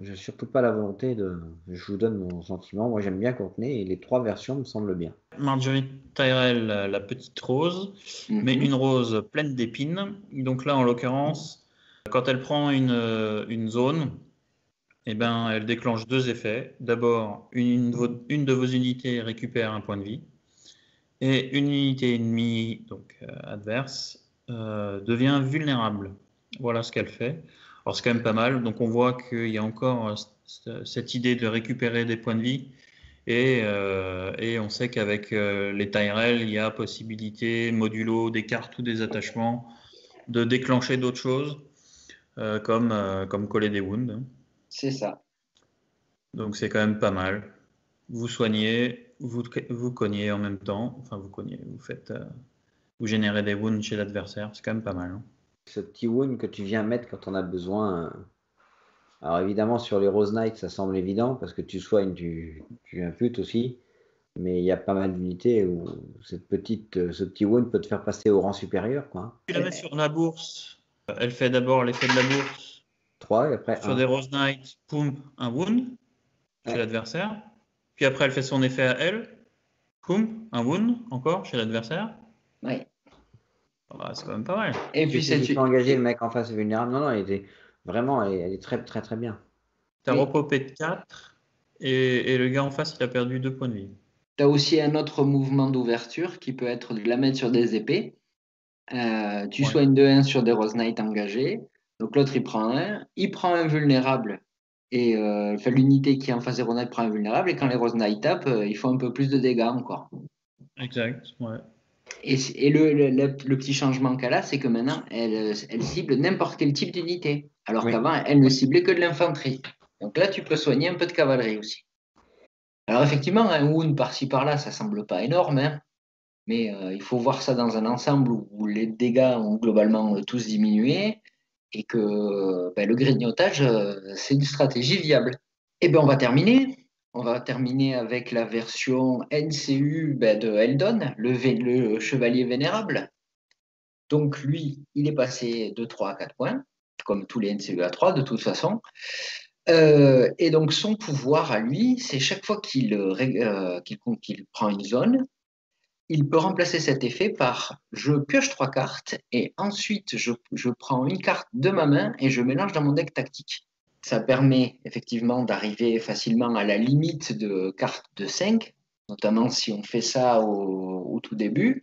J'ai surtout pas la volonté de. Je vous donne mon sentiment. Moi, j'aime bien Courtney et les 3 versions me semblent bien. Marjorie Tyrell, la petite rose, mais Mhm. une rose pleine d'épines. Donc là, en l'occurrence, quand elle prend une zone, eh ben, elle déclenche 2 effets. D'abord, une de vos unités récupère un point de vie, et une unité ennemie, donc adverse, devient vulnérable. Voilà ce qu'elle fait. Alors c'est quand même pas mal. Donc on voit qu'il y a encore cette idée de récupérer des points de vie. Et on sait qu'avec les Tyrell, il y a possibilité, modulo des cartes ou des attachements, de déclencher d'autres choses, comme coller des wounds. C'est ça. Donc c'est quand même pas mal. Vous soignez, vous cognez en même temps. Enfin, vous cognez, vous générez des wounds chez l'adversaire. C'est quand même pas mal. Hein. Ce petit wound que tu viens mettre quand on a besoin. Alors évidemment, sur les Rose Knights, ça semble évident parce que tu soignes, tu imputes aussi. Mais il y a pas mal d'unités où ce petit wound peut te faire passer au rang supérieur, quoi. Tu la mets sur la bourse. Elle fait d'abord l'effet de la bourse 3 et après sur 1. des Rose Knights, poum, un wound chez Ouais. l'adversaire. Puis après, elle fait son effet à elle, poum, un wound encore chez l'adversaire. Ouais. Ah, c'est quand même pas mal. Et Tu puis, sais qu'il faut engager le mec en face est vulnérable. Non, non, elle est très, très, très bien. T'as oui, repopé de 4 et le gars en face, il a perdu 2 points de vie. tu as aussi un autre mouvement d'ouverture qui peut être de la mettre sur des épées. Tu Ouais. soignes de 1 sur des Rose Knight engagés. Donc l'autre, il prend un vulnérable. Et enfin, l'unité qui est en face des Rose Knight prend un vulnérable. Et quand les Rose Knight tapent, ils font un peu plus de dégâts encore. Exact, ouais. Et le petit changement qu'elle a, c'est que maintenant, elle cible n'importe quel type d'unité. Alors Oui. qu'avant, elle ne ciblait que de l'infanterie. Donc là, tu peux soigner un peu de cavalerie aussi. Alors effectivement, un wound par-ci par-là, ça semble pas énorme, hein, mais il faut voir ça dans un ensemble où les dégâts ont globalement tous diminué et que ben, le grignotage, c'est une stratégie viable. Et bien on va terminer. On va terminer avec la version NCU de Eldon, le chevalier vénérable. Donc lui, il est passé de 3 à 4 points, comme tous les NCU à 3 de toute façon. Et donc son pouvoir à lui, c'est chaque fois qu'il prend une zone, il peut remplacer cet effet par je pioche 3 cartes et ensuite je prends une carte de ma main et je mélange dans mon deck tactique. Ça permet effectivement d'arriver facilement à la limite de cartes de 5, notamment si on fait ça au tout début.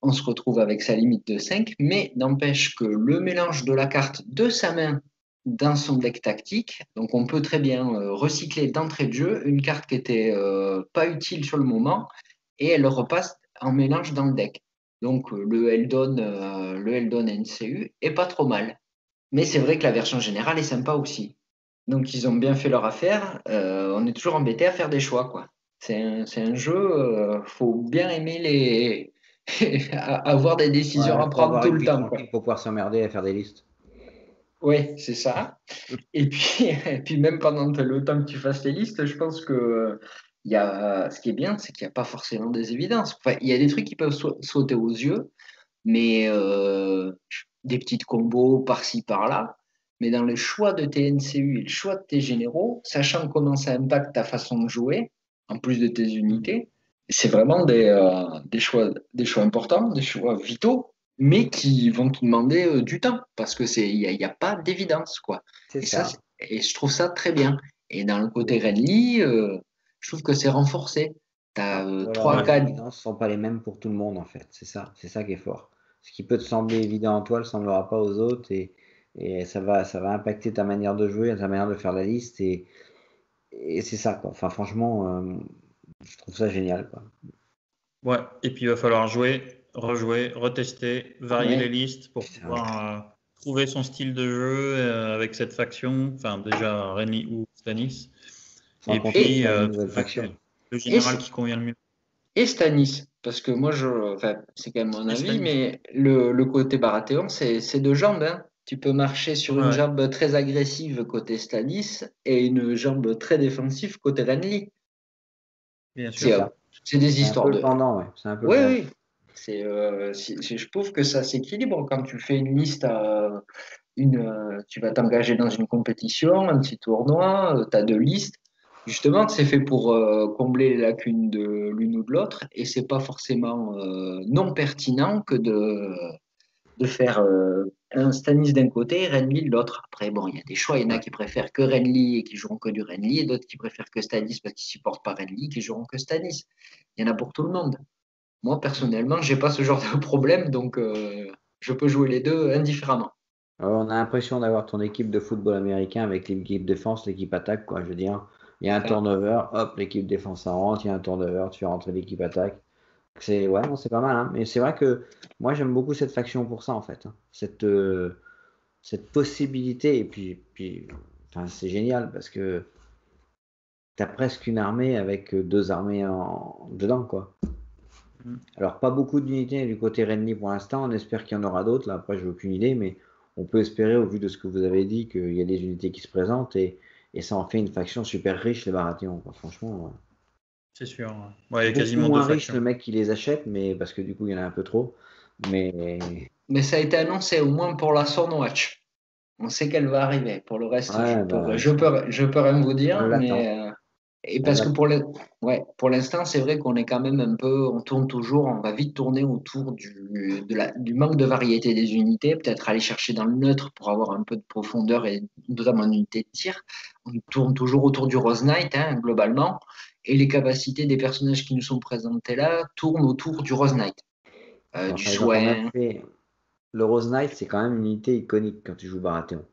On se retrouve avec sa limite de 5, mais n'empêche que le mélange de la carte de sa main dans son deck tactique, donc on peut très bien recycler d'entrée de jeu une carte qui était pas utile sur le moment et elle repasse en mélange dans le deck. Donc le Eldon NCU est pas trop mal. Mais c'est vrai que la version générale est sympa aussi. Donc ils ont bien fait leur affaire. On est toujours embêté à faire des choix, quoi. C'est un jeu, faut bien aimer avoir des décisions Ouais, à faut prendre avoir tout une le vie temps, quoi. tranquille pour pouvoir s'emmerder à faire des listes. Oui, c'est ça. Et puis, et puis même pendant le temps que tu fasses les listes, je pense que ce qui est bien, c'est qu'il n'y a pas forcément des évidences. Enfin, il y a des trucs qui peuvent sauter aux yeux, mais des petites combos par-ci, par-là. Mais dans le choix de tes NCU et le choix de tes généraux, sachant comment ça impacte ta façon de jouer, en plus de tes unités, c'est vraiment des choix importants, des choix vitaux, mais qui vont te demander du temps, parce que il y a pas d'évidence, quoi. C'est Et ça, ça. et je trouve ça très bien. Et dans le côté Renly, je trouve que c'est renforcé. Tu as Voilà, 3, les 4. évidences ne sont pas les mêmes pour tout le monde en fait. C'est ça qui est fort. Ce qui peut te sembler évident à toi ne le semblera pas aux autres et ça va impacter ta manière de jouer, ta manière de faire la liste et c'est ça quoi. Enfin franchement, je trouve ça génial quoi. Ouais, et puis il va falloir jouer, rejouer, retester, varier les Ouais. listes pour Putain, pouvoir trouver son style de jeu avec cette faction. Enfin, déjà Renly ou Stanis. sans Et compter que puis tu as une nouvelle trouver faction. le Et, général qui convient le mieux. et Stanis, parce que moi, enfin, c'est quand même mon Et avis, Stanis. mais le côté Baratheon, c'est deux jambes, hein. Tu peux marcher sur Ouais, une ouais. jambe très agressive côté Stanis et une jambe très défensive côté Renly. Bien C'est C'est sûr. euh, ça. c'est des C'est un histoires peu le de. pendant, ouais. C'est un peu le Oui, pendant. oui. Je trouve que ça s'équilibre quand tu fais une liste tu vas t'engager dans une compétition, un petit tournoi, tu as deux listes. Justement, c'est fait pour combler les lacunes de l'une ou de l'autre, et c'est pas forcément non pertinent que de faire un Stanis d'un côté et Renly de l'autre. Après, bon, il y a des choix, il y en a Ouais. qui préfèrent que Renly et qui joueront que du Renly, et d'autres qui préfèrent que Stanis parce qu'ils supportent pas Renly, qui joueront que Stanis. Il y en a pour tout le monde. Moi, personnellement, j'ai pas ce genre de problème, donc je peux jouer les deux indifféremment. On a l'impression d'avoir ton équipe de football américain avec l'équipe défense, l'équipe attaque, quoi. Je veux dire, il y a un Ça. turnover, hop, l'équipe défense ça rentre, il y a un turnover, tu fais rentrer l'équipe attaque. C'est ouais, non, c'est pas mal, hein. Mais c'est vrai que moi j'aime beaucoup cette faction pour ça en fait, hein. Cette possibilité et puis enfin, c'est génial parce que t'as presque une armée avec deux armées dedans quoi. Mm. Alors pas beaucoup d'unités du côté Renly pour l'instant, on espère qu'il y en aura d'autres. Là après j'ai aucune idée, mais on peut espérer au vu de ce que vous avez dit qu'il y a des unités qui se présentent et ça en fait une faction super riche les Baratheons, quoi. Franchement, C'est sûr. Ouais, il y a beaucoup quasiment deux moins riche le factions. mec qui les achète, mais parce que du coup il y en a un peu trop. Mais Mais ça a été annoncé au moins pour la Swordwatch. On sait qu'elle va arriver. Pour le reste, ouais, bah, je peux rien vous on dire, l'attend. mais et On parce que l'attend. ouais, pour l'instant, c'est vrai qu'on est quand même un peu, on tourne toujours, on va vite tourner autour du manque de variété des unités, peut-être aller chercher dans le neutre pour avoir un peu de profondeur et notamment en unité de tir. On tourne toujours autour du Rose Knight, hein, globalement, et les capacités des personnages qui nous sont présentés là tournent autour du Rose Knight. Bon, Du par exemple, on a soin. fait le Rose Knight, c'est quand même une unité iconique quand tu joues Baratheon.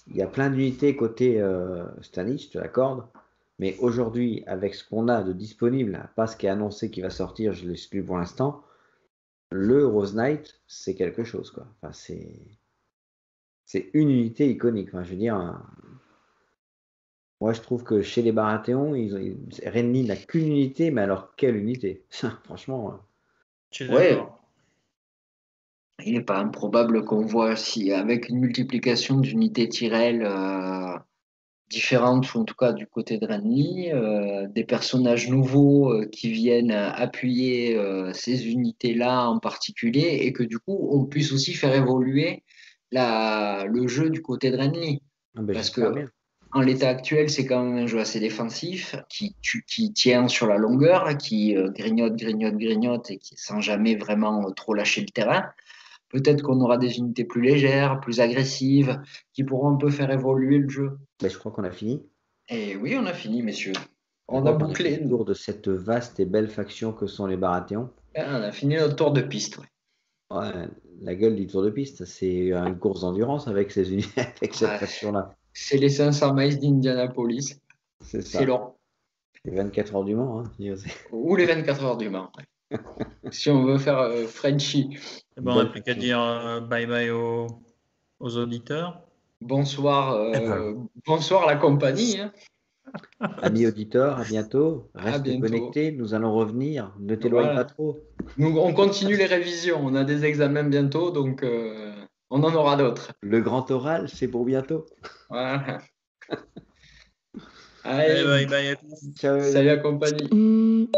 Il y a plein d'unités côté Stannis, je te l'accorde. Mais aujourd'hui, avec ce qu'on a de disponible, pas ce qui est annoncé qui va sortir, je l'exclus pour l'instant, le Rose Knight, c'est quelque chose, quoi. Enfin, c'est une unité iconique. Enfin, je veux dire, moi, je trouve que chez les Baratheons, Renly n'a qu'une unité, mais alors quelle unité? Franchement, Je suis Ouais, d'accord. il n'est pas improbable qu'on voit si avec une multiplication d'unités Tyrell différentes, ou en tout cas du côté de Renly, des personnages nouveaux qui viennent appuyer ces unités-là en particulier, et que du coup, on puisse aussi faire évoluer le jeu du côté de Renly. Ah ben, Parce j'espère que bien. en l'état actuel, c'est quand même un jeu assez défensif, qui tient sur la longueur, qui grignote, grignote, grignote, et qui sans jamais vraiment trop lâcher le terrain. Peut-être qu'on aura des unités plus légères, plus agressives, qui pourront un peu faire évoluer le jeu. Ben, je crois qu'on a fini. Et oui, on a fini, messieurs. Je On a crois qu'on a fait bouclé, le tour de cette vaste et belle faction que sont les Baratheons. on a fini notre tour de piste. Ouais. Ouais, la gueule du Tour de piste, c'est une course d'endurance avec avec cette Ouais, faction-là. c'est les 500 miles d'Indianapolis. C'est C'est ça. long. Les 24 heures du Mans. Hein. Ou les 24 heures du Mans. Ouais. Si on veut faire Frenchy. Eh ben, on n'a Belle plus qu'à faction. dire bye bye aux auditeurs. Bonsoir, bonsoir la compagnie. Hein. Amis auditeurs, à bientôt. À Reste bientôt. connecté, nous allons revenir. Ne t'éloigne pas Voilà. trop. Nous, on continue les révisions. On a des examens bientôt, donc on en aura d'autres. Le grand oral, c'est pour bientôt. Voilà. Allez, Allez, bye bye à tous. Ciao. salut la compagnie.